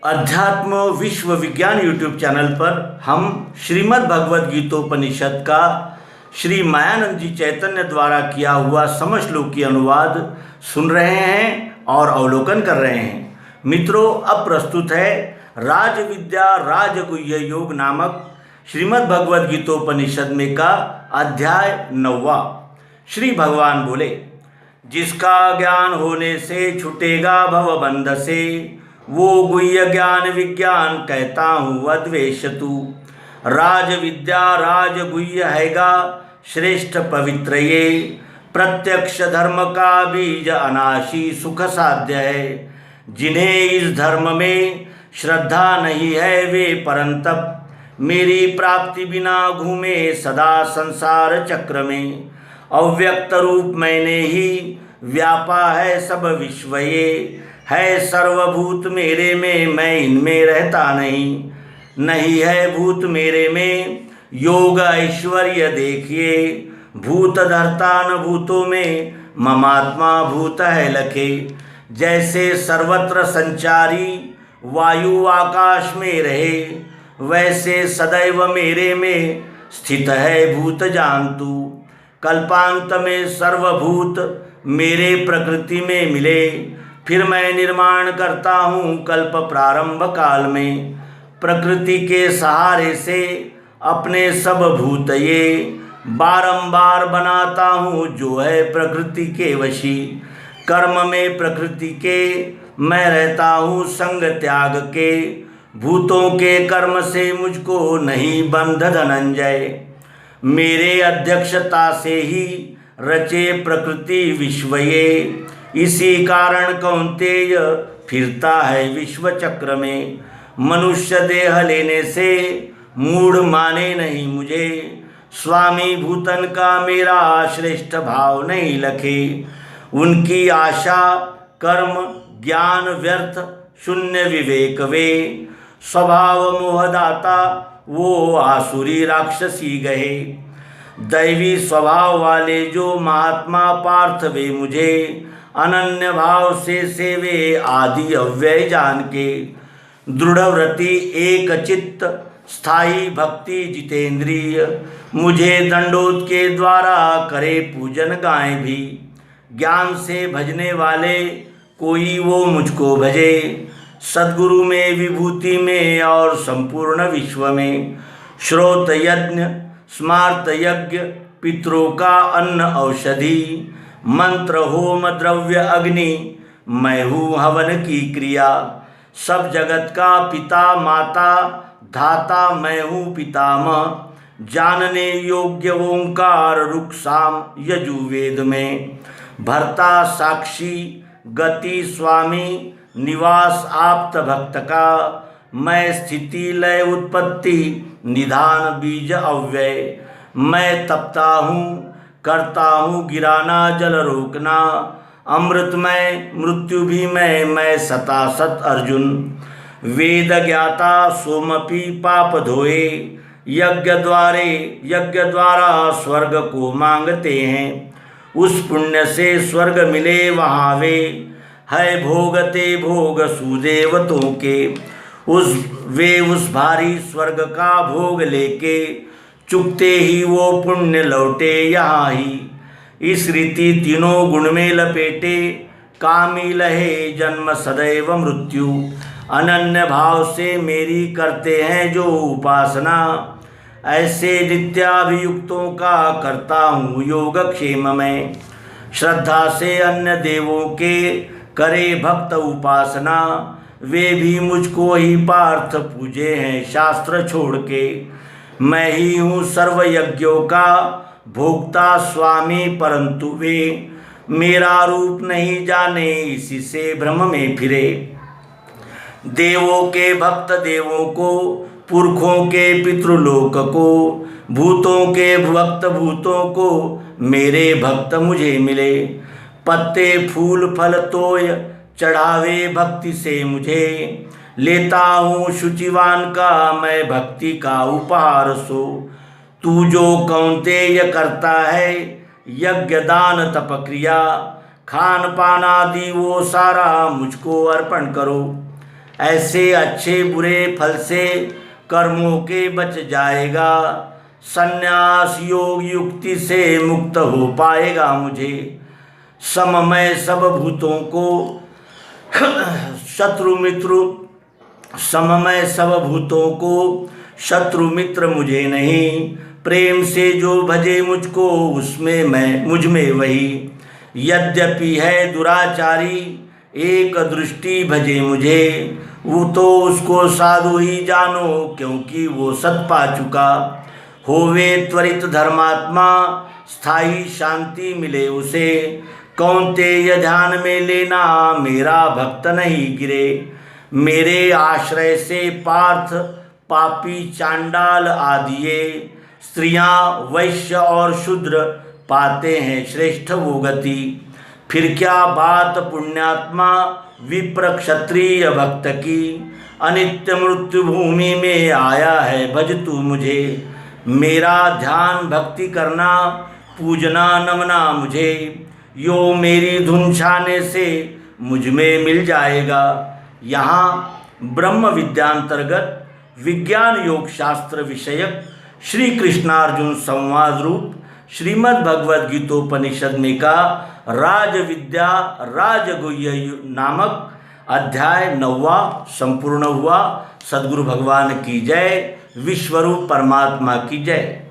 अध्यात्म विश्व विज्ञान यूट्यूब चैनल पर हम श्रीमद् भगवद गीतोपनिषद का श्री मायानंद जी चैतन्य द्वारा किया हुआ समश्लोकी अनुवाद सुन रहे हैं और अवलोकन कर रहे हैं। मित्रों, अब प्रस्तुत है राज विद्या राजगुह्य योग नामक श्रीमद् भगवद गीतोपनिषद में का अध्याय 9वां। श्री भगवान बोले, जिसका ज्ञान होने से छुटेगा भवबंध से, वो गुह्य ज्ञान विज्ञान कहता हूँ अद्वेष तू। राज विद्या राज गुह्य हैगा श्रेष्ठ पवित्र ये, प्रत्यक्ष धर्म का बीज अनाशी सुख साध्य है। जिन्हें इस धर्म में श्रद्धा नहीं है वे परंतप मेरी प्राप्ति बिना घूमे सदा संसार चक्र में। अव्यक्त रूप मैंने ही व्यापा है सब विश्व ये, है सर्वभूत मेरे में मैं इनमें रहता नहीं। नहीं है भूत मेरे में योग ऐश्वर्य देखिए, भूत धरता न भूतों में ममात्मा भूत है लखे। जैसे सर्वत्र संचारी वायु आकाश में रहे, वैसे सदैव मेरे में स्थित है भूत जान तू। कल्पांत में सर्वभूत मेरे प्रकृति में मिले, फिर मैं निर्माण करता हूँ कल्प प्रारंभ काल में। प्रकृति के सहारे से अपने सब भूत ये बारंबार बनाता हूँ जो है प्रकृति के वशी। कर्म में प्रकृति के मैं रहता हूँ संग त्याग के, भूतों के कर्म से मुझको नहीं बंध धनंजय। मेरे अध्यक्षता से ही रचे प्रकृति विश्व ये, इसी कारण कौन्तेय फिरता है विश्व चक्र में। मनुष्य देह लेने से मूढ़ माने नहीं मुझे, स्वामी भूतन का मेरा श्रेष्ठ भाव नहीं लखे। उनकी आशा कर्म ज्ञान व्यर्थ शून्य विवेक वे, स्वभाव मोहदाता वो आसुरी राक्षसी गए। दैवी स्वभाव वाले जो महात्मा पार्थ वे मुझे, अनन्य भाव से सेवे आदि अव्यय जान के। दृढ़व्रति एक चित्त स्थायी भक्ति जितेंद्रिय, मुझे दंडोत के द्वारा करे पूजन गाएं भी। ज्ञान से भजने वाले कोई वो मुझको भजे, सद्गुरु में विभूति में और संपूर्ण विश्व में। श्रोत यज्ञ स्मार्त यज्ञ पितरों का अन्न औषधि, मंत्र होम द्रव्य अग्नि मैं हूँ हवन की क्रिया। सब जगत का पिता माता धाता मैं हूँ पितामह, जानने योग्य ओंकार रुक साम यजुर्वेद में। भर्ता साक्षी गति स्वामी निवास आप्त भक्त का, मैं स्थिति लय उत्पत्ति निधान बीज अव्यय। मैं तपता हूँ करता हूँ गिराना जल रोकना, अमृत में मृत्यु भी मैं सता सत अर्जुन। वेद ज्ञाता सोमपि पाप धोए, यज्ञ द्वारा स्वर्ग को मांगते हैं। उस पुण्य से स्वर्ग मिले वहाँ वे, है भोगते भोग सुदेवतों के। उस भारी स्वर्ग का भोग लेके, चुकते ही वो पुण्य लौटे यहाँ ही। इस रीति तीनों गुण में लपेटे, कामी लहे जन्म सदैव मृत्यु। अनन्य भाव से मेरी करते हैं जो उपासना, ऐसे नित्याभियुक्तों का करता हूँ योगक्षेम में। श्रद्धा से अन्य देवों के करे भक्त उपासना, वे भी मुझको ही पार्थ पूजे हैं शास्त्र छोड़ के। मैं ही हूँ सर्व यज्ञों का भोक्ता स्वामी, परंतु वे मेरा रूप नहीं जाने इसी से भ्रम में फिरे। देवों के भक्त देवों को, पुरखों के पितृलोक को, भूतों के भक्त भूतों को मेरे भक्त मुझे मिले। पत्ते फूल फल तोय चढ़ावे भक्ति से मुझे, लेता हूँ शुचिवान का मैं भक्ति का उपहार सो। तू जो कौन्तेय करता है यज्ञ दान तप क्रिया, खान पान आदि वो सारा मुझको अर्पण करो। ऐसे अच्छे बुरे फल से कर्मों के बच जाएगा। संन्यास योग युक्ति से मुक्त हो पाएगा मुझे। सममय सब भूतों को शत्रु मित्र, सममय सब भूतों को शत्रु मित्र मुझे नहीं। प्रेम से जो भजे मुझको उसमें मैं मुझ में वही। यद्यपि है दुराचारी एक दृष्टि भजे मुझे, वो तो उसको साधु ही जानो क्योंकि वो सत पा चुका। होवे त्वरित धर्मात्मा स्थायी शांति मिले उसे। कौन्तेय ध्यान में लेना मेरा भक्त नहीं गिरे। मेरे आश्रय से पार्थ पापी चांडाल आदिये, स्त्रियां वैश्य और शूद्र पाते हैं श्रेष्ठ वो गति। फिर क्या बात पुण्यात्मा विप्र क्षत्रिय भक्त की। अनित्य मृत्यु भूमि में आया है भज तू मुझे। मेरा ध्यान भक्ति करना पूजना नमना मुझे। यो मेरी धुन छाने से मुझ में मिल जाएगा। यहाँ ब्रह्म विद्यांतर्गत विज्ञान योग शास्त्र विषयक श्री कृष्णार्जुन संवाद रूप श्रीमद् भगवद गीतोपनिषद में का राज विद्या राजगुह्य नामक अध्याय 9वां संपूर्ण हुआ। सद्गुरु भगवान की जय। विश्वरूप परमात्मा की जय।